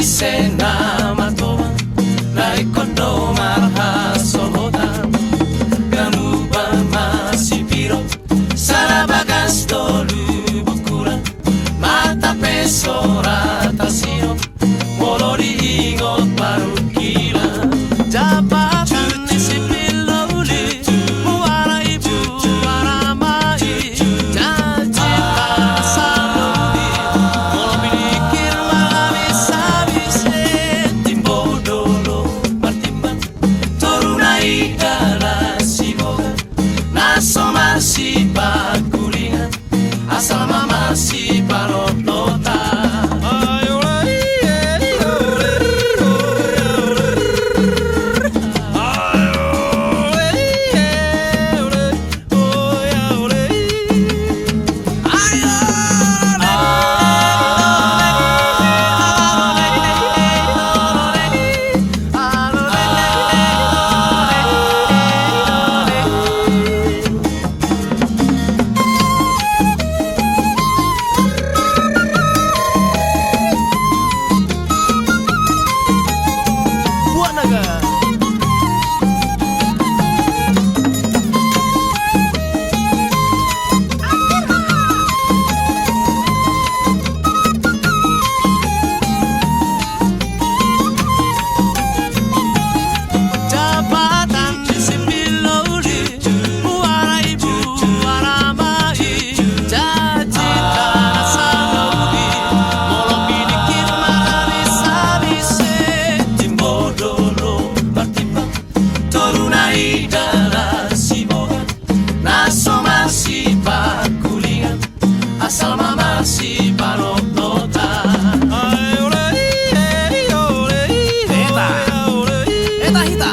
Sena matoma na ikono marhasohotan ganuba masipiro sarabagas tolu bukuran mata pesora tasiro molori ingot parukilan jabatan sipiloli muara ibu aramai janji pasalodi molo bilikir malabisa timbo dolo martimban torunai darasiboga naso masih pakulingan asal mama si parotota. Asal mama si parotota. Eta hita.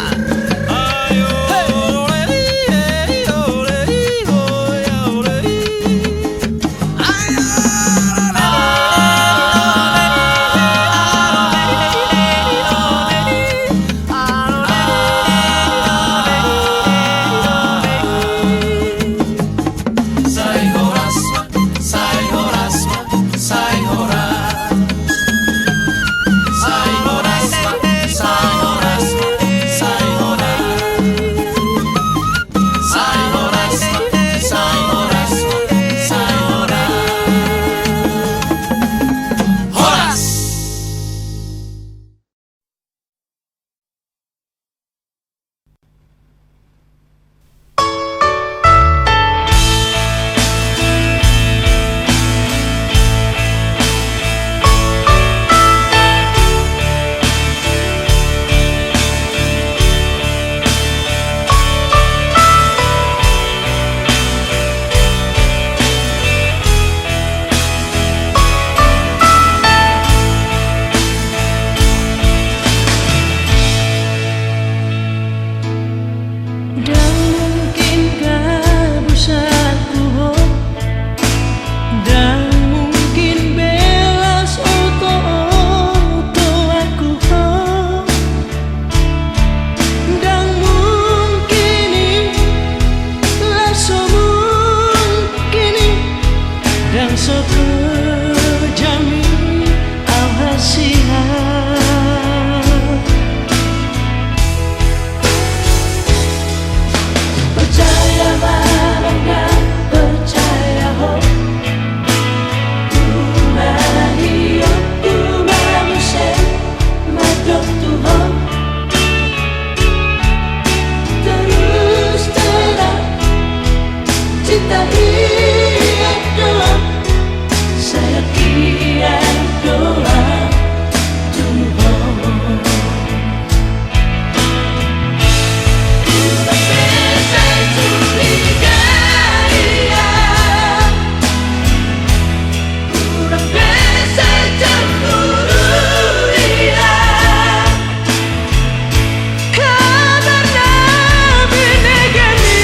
Kabar nabi negani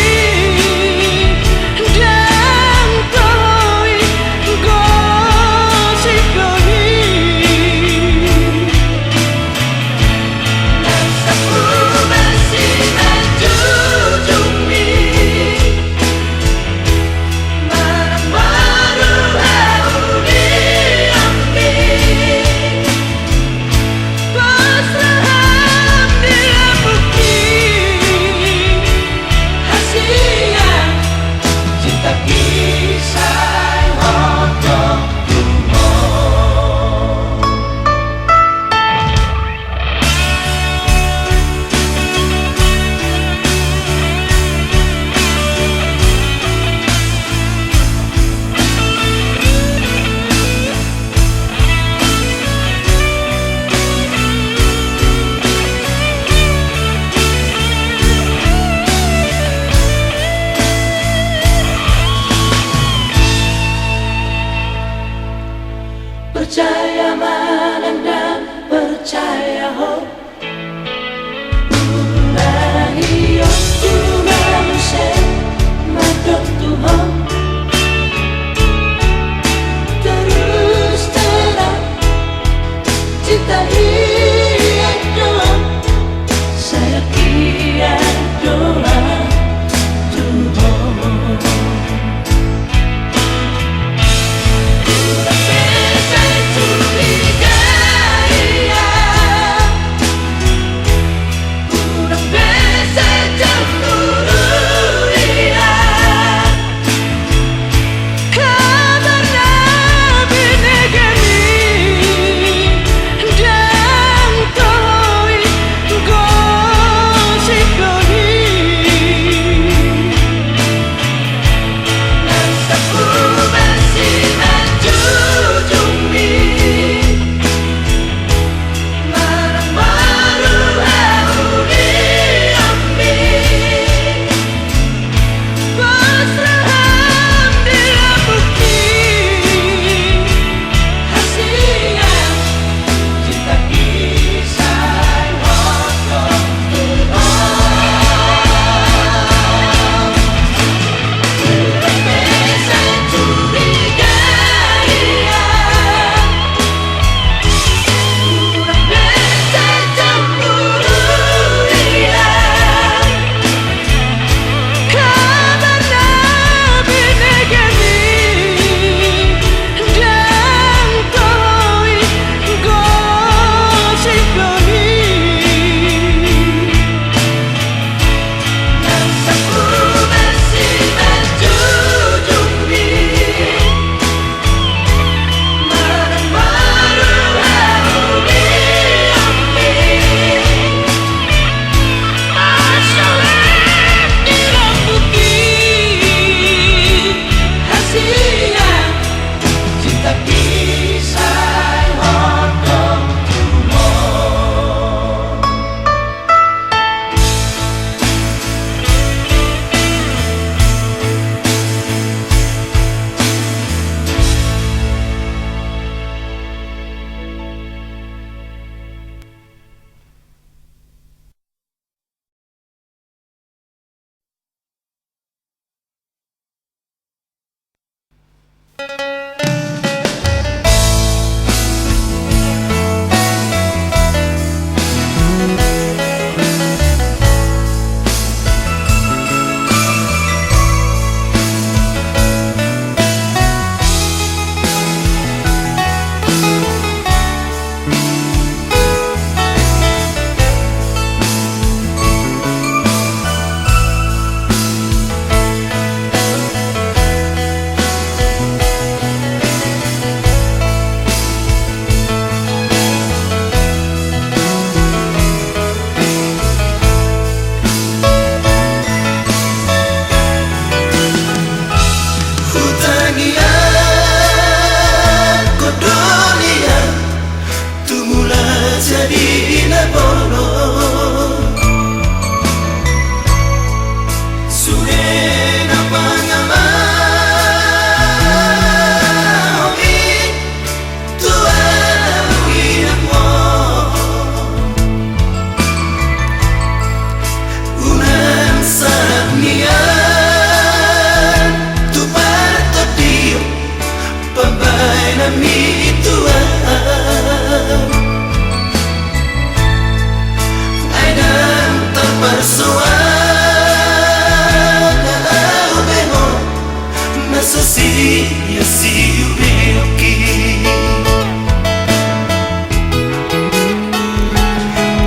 sia-sia o meu aqui.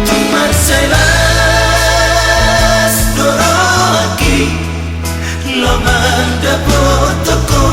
Teman selas dorong aqui, lo manda potoko.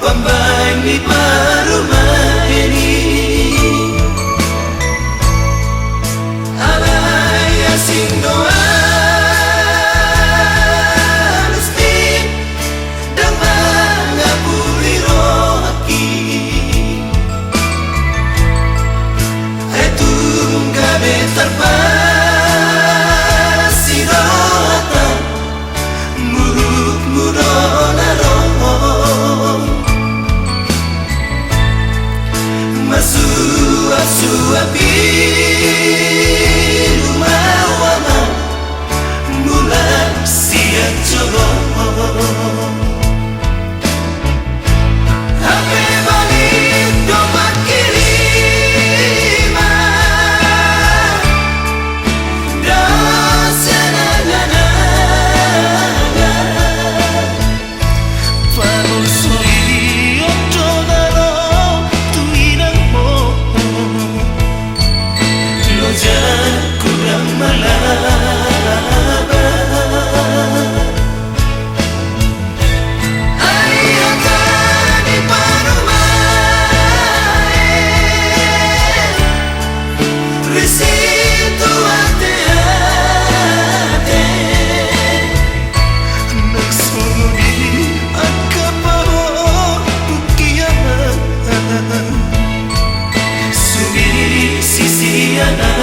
Pembani parumah ini alaya sing doa mesti dan bangga puri rohaki itu gabe terpasi rohata muruk murona roh suapi rumah wama bulan siang coba HP balik dompet kiriman dosana nana Farol soi otodaro tuinang mo kurang malaba ayatan di parumah resitu ate-ate nagsuni akapaho pukiaman sumiri sisiana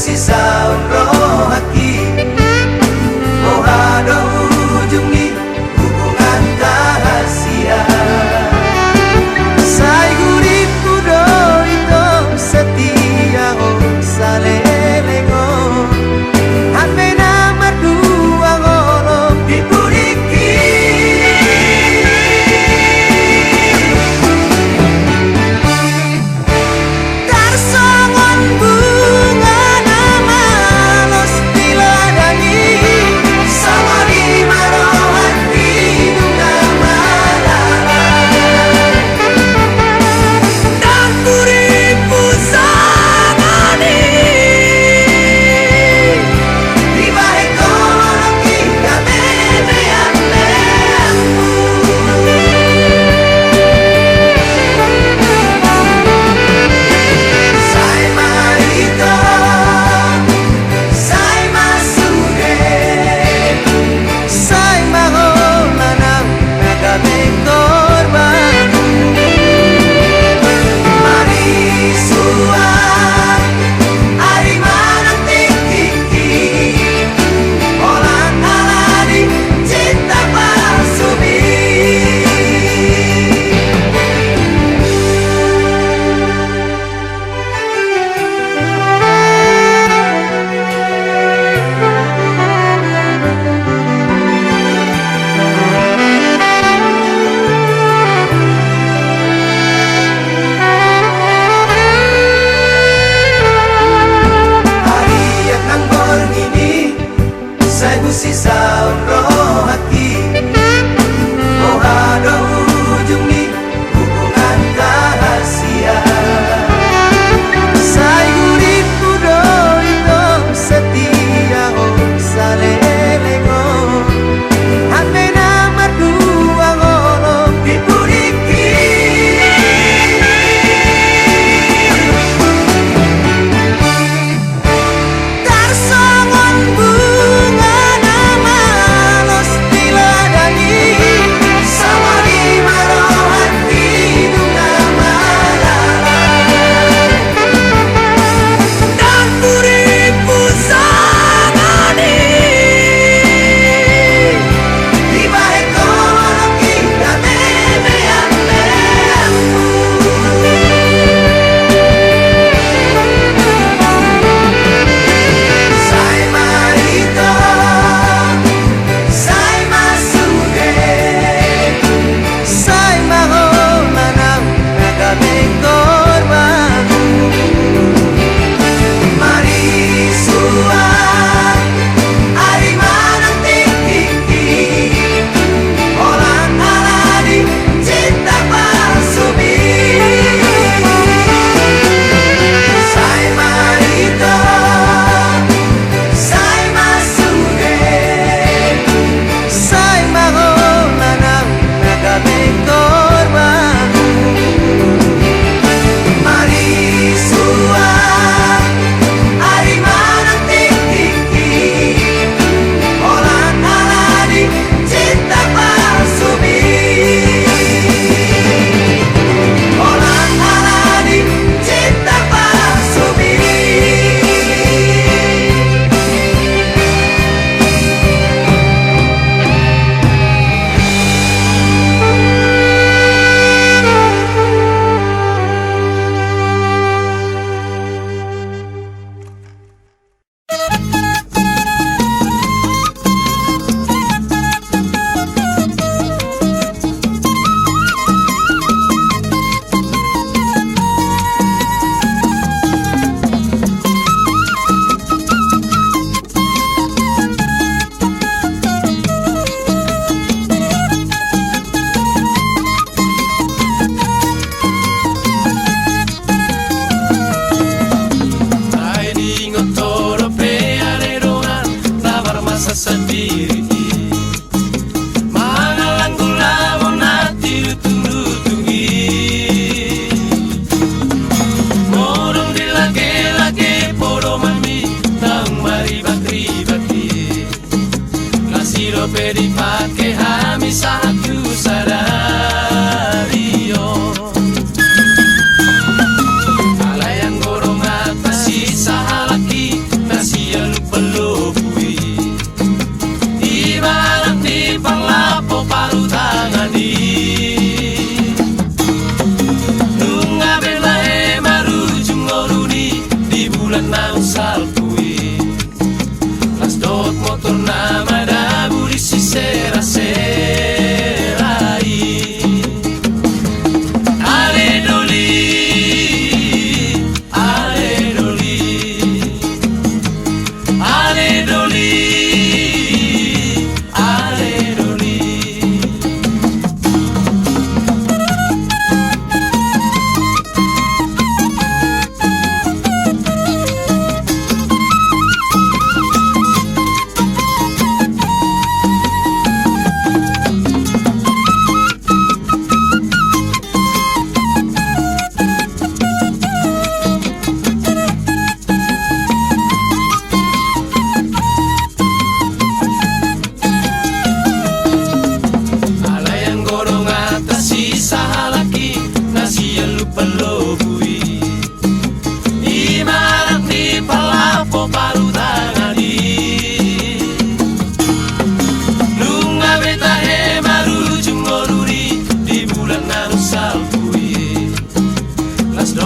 sisa roh hati. Oh ada ujungi hubungan rahasia. Sai guriku do itu setia oh salelengo. Hame nama dua ngolong dipuriki. Tarsongon bunga nama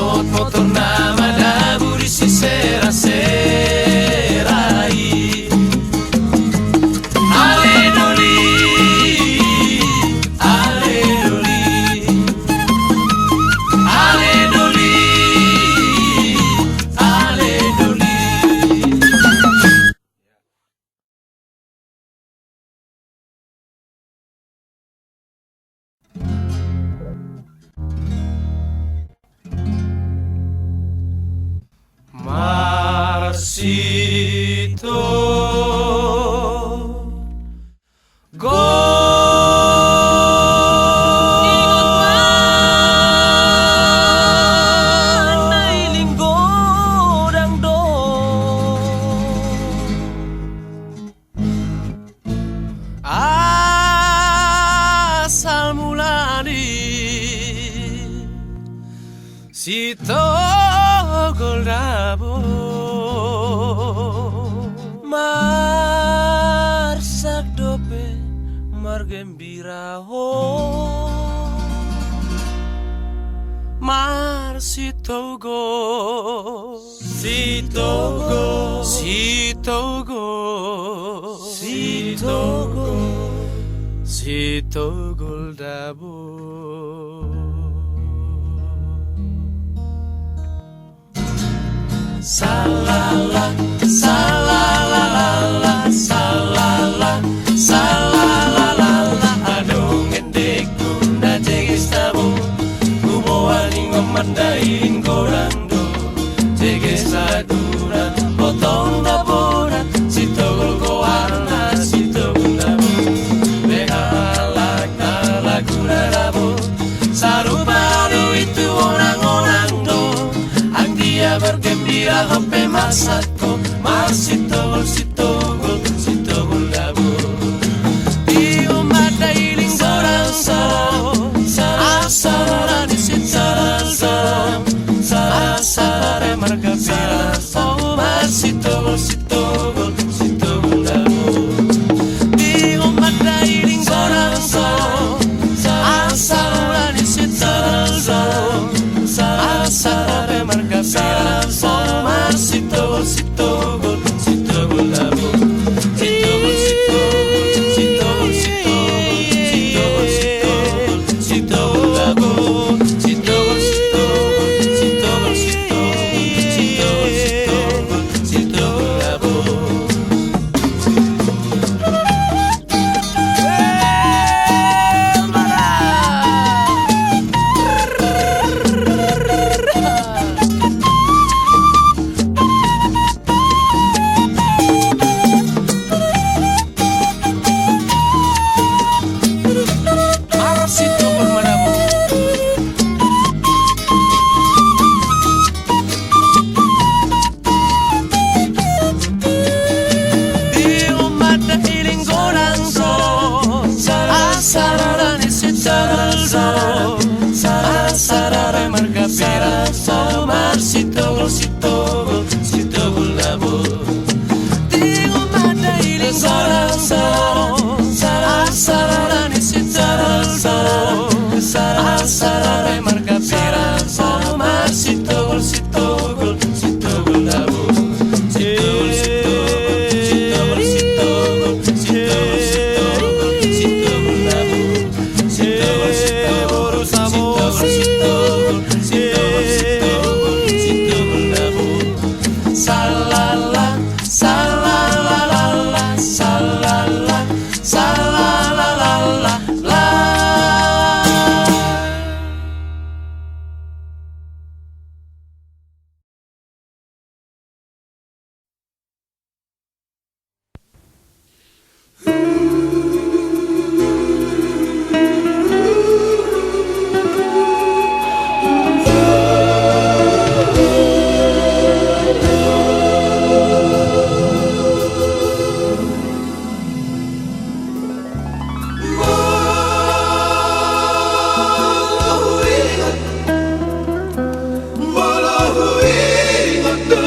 not motor na madaburi si sera-serai. Ale doli, ale doli, ale doli, ale doli. Marsito asal mulani si togol dabo marsak dope margembira ho mar si togo si togo si togo si togo si togol dabo. Salala, salala, salala, salala, adong endeku na jegis tabu, kuboaning memandain gorando, jegis laguran, potong daboran, si togol goarna, si togol dabu, behalak na laguna dabu, sarubaru itu orang-orang do, ang dia bergembira hope masako, si togol, si togol, si togol dabu. Di umat dailing gorangso, asarani si taralso, asare margapira, si togol, si togol, si togol dabu. Di umat dailing gorangso, asarani si taralso, asare margapira, si togol, si togol, si togol dabu. Si togol, si togol, si togol, si togol, si togol, si togol, si togol dabu. Si togol, si togol, si togol, si togol, si togol, si togol, si togol dabu. Si togol, si togol, si togol dabu. Di umat dailing gorangso, asarani si taralso, asarare margapira, si togol, si togol, si togol dabu. Si togol, si togol, si togol, si togol, si togol, si togol dabu. Si togol, si togol, si togol, si togol, si togol, si togol, si togol dabu. Salala, salala, salala, salala, la.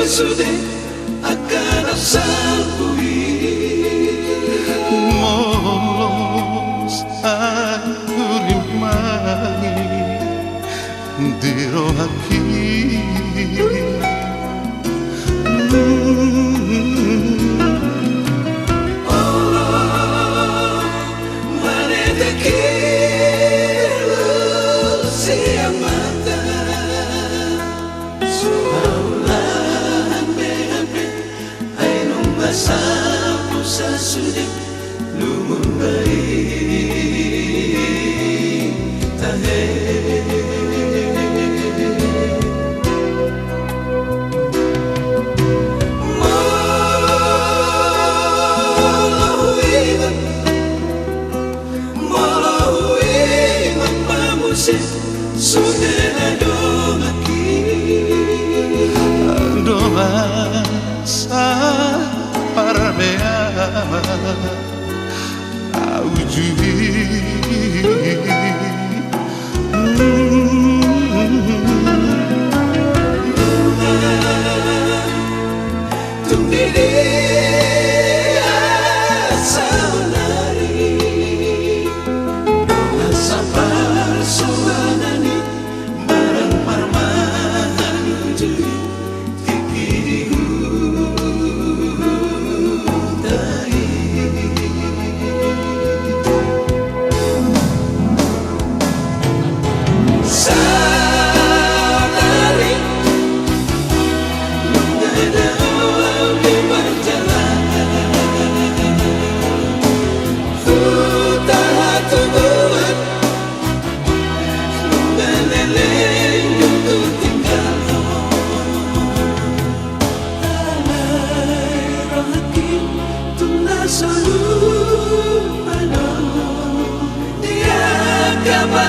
Sudah akan asal molos aku rimai diro haki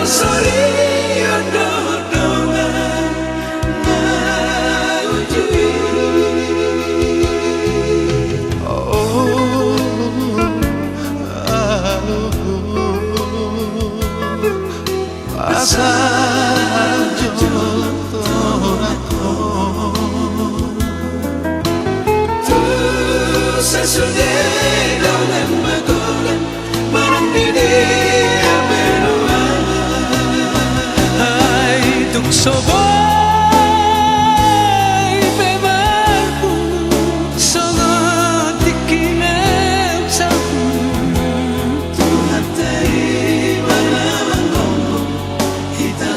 sori odong-odongan ngaujui. Sesudah dengan magolan barang didi abenua. Ay tukso boy bebarku sangat dikinam sapu. Tuhan tadi mana ngomong kita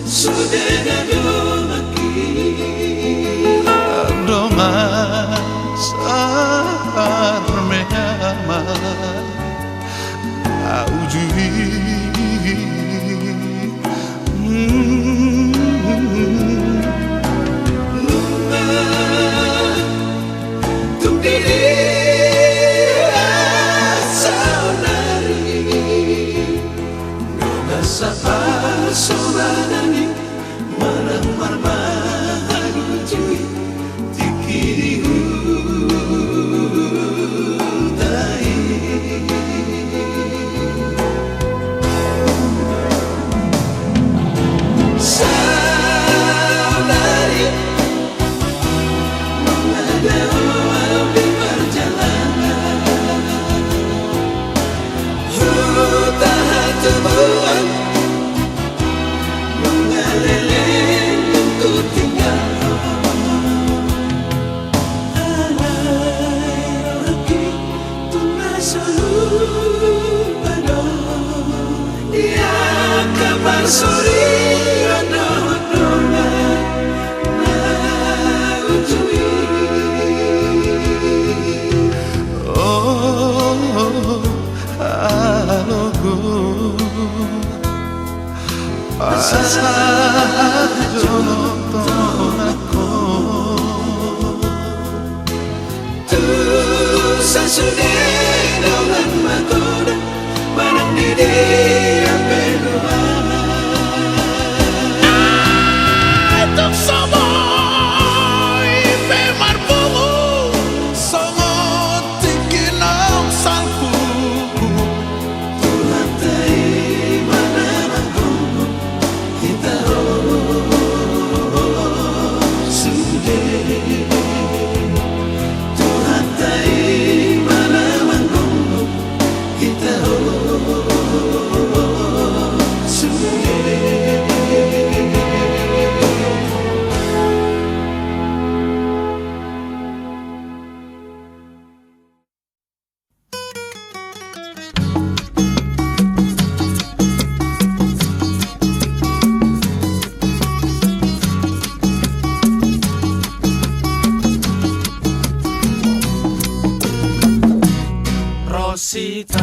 sudah Domas armeama aujui. tung diri saunari noga sapa soranani marang marmaharu cui tikiri hutai. Saudari mengadau di perjalanan tahan tubuhan mengaleleng untuk tinggal. Alay lagi tuna selalu pada dia kabar sore odong-odongan ngaujui. Sesudah dengan magoda barang didi abenua. Tukso boy bebarku sangat dikinam sapu. Tuhan tadi mana ngomong kita sudah. Tuhan tadi mana ngomong kita sudah. Rosita,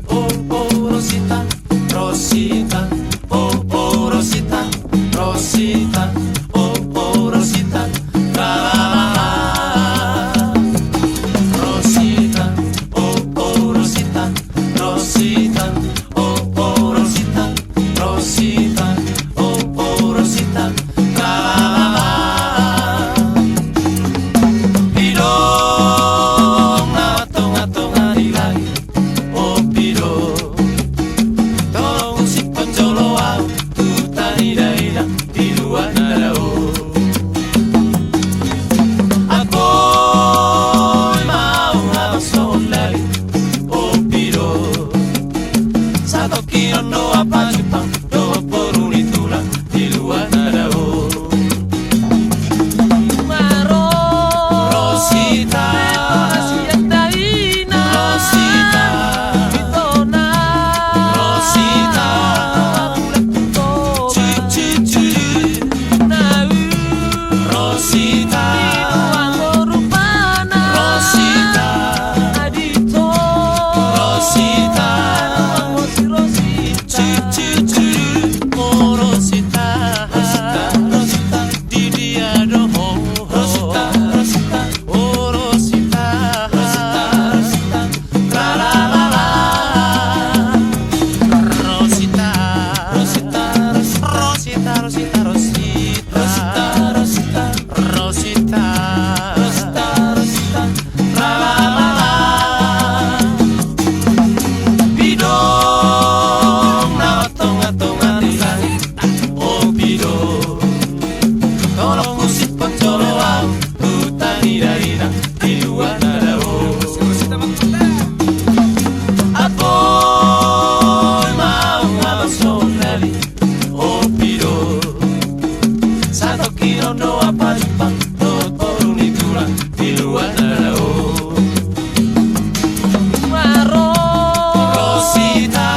oh oh Rosita, Rosita, oh oh Rosita, Rosita, oh oh Rosita, la la la. Rosita, oh oh Rosita, Rosita, oh oh Rosita, Rosita, oh oh Rosita, la la la. Pirong atong arilay. Tolong si penjolo au tu tari daira di luar tolong musik pocoloa hutani darina di luar nadao Apoy mau abasonali opiro Santo kiro no apalipang no porunitura di luar nadao Rosita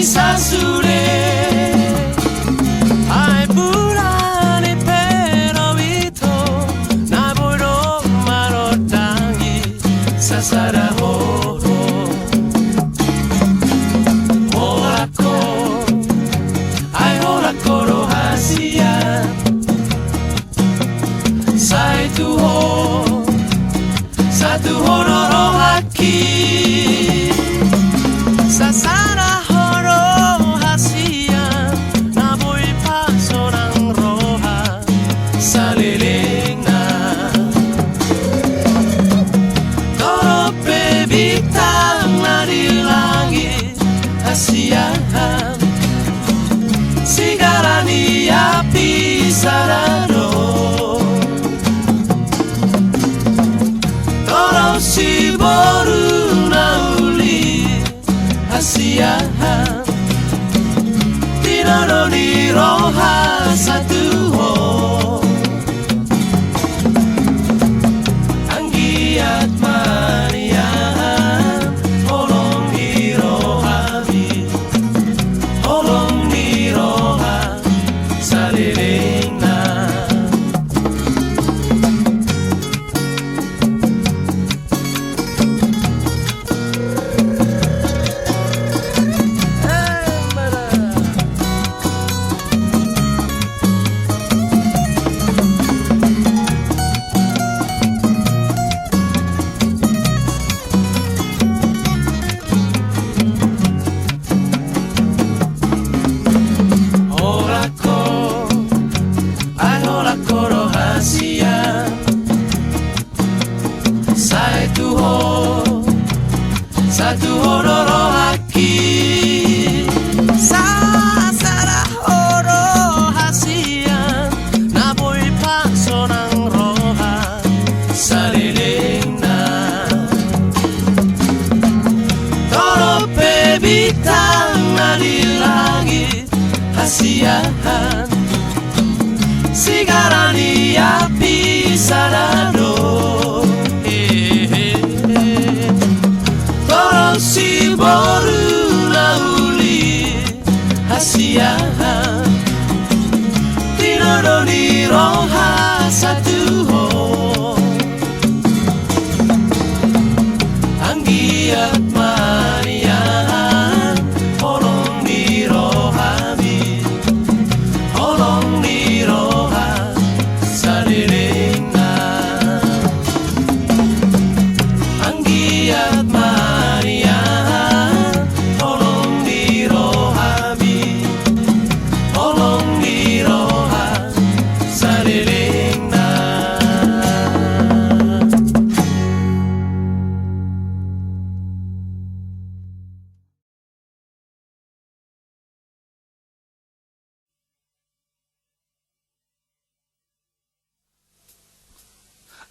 Sasure ai burane pero vito na boro marotangi sasara ho horako ai horako rohasia satu hororo haki sasara Sigarani api sarano Toro si boru nauli Asiahan Tinono ni roha satu ho Anggiat maniahan Olong ni rohami Olong ni roha salirena Satu hororo haki Sasara horo hasian Naboy pakso ng roha Saliling na Toro pebitang na di langit Hasiahan Sigarani api sarado Si boru lauli hasiahan Tinono ni roha satu ho Anggiat maniahan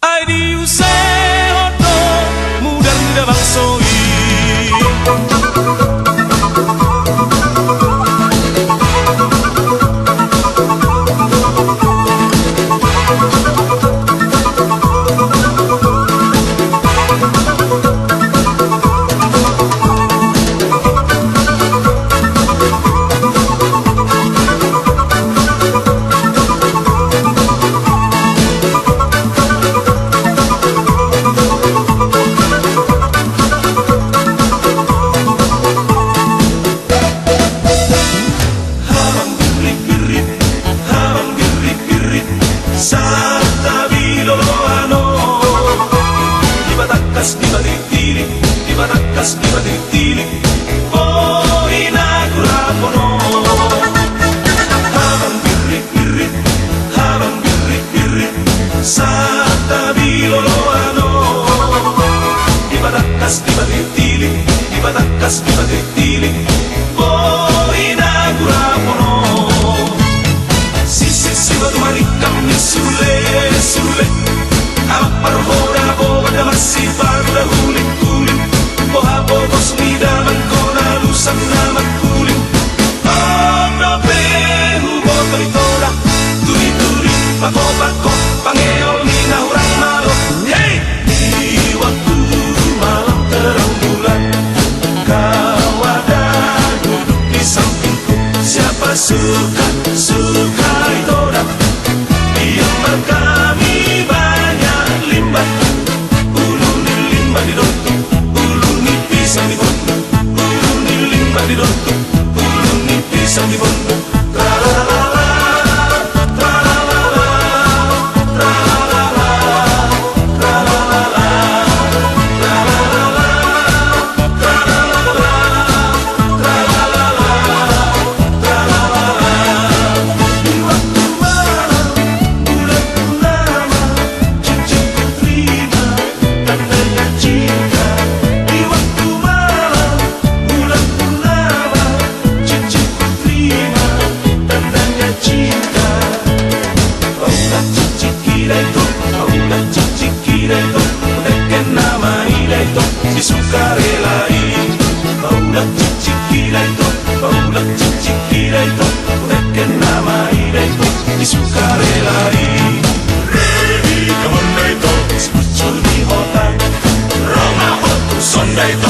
ai đi xe hot đô mudah mudah bangsoi. Di batitili, oh inaugurapono. Habang birit-birit, habang birit-birit, sa tabi loloano. Di batakas, di batitili, di batakas, di batitili, oh inaugurapono. Si batumanikam ni sule, sule, aparhora boda masih pada huling-huling. Bohabogos ni daman ko na lusang na magkuling. Ang nabehu mo kalitola, turi-turi, pako-pako, pangeol ni nahurang malo. Hey! Di waktu malam terang bulan, kau ada duduk di sampingku. Siapa suka itola, yang berkami banyak limbah. Uluni limbah di dotu, pisang di bondo, uluni limbah di dotu, uluni pisang di bondo. Tra-la-la-la, tra-la-la-la, tra-la-la-la, tra-la-la-la, tra-la-la-la, tra-la-la-la, tra-la-la-la, tra-la-la-la. Di waktu malam, bulan purnama, cincinta terima, tandanya cinta. Di sukarelai, paulah cicikira itu, paulah cicikira itu, unekken nama ida itu, di sukarelai. Ready, come on, itu, sekucur di hotan, Roma hotu sonda itu.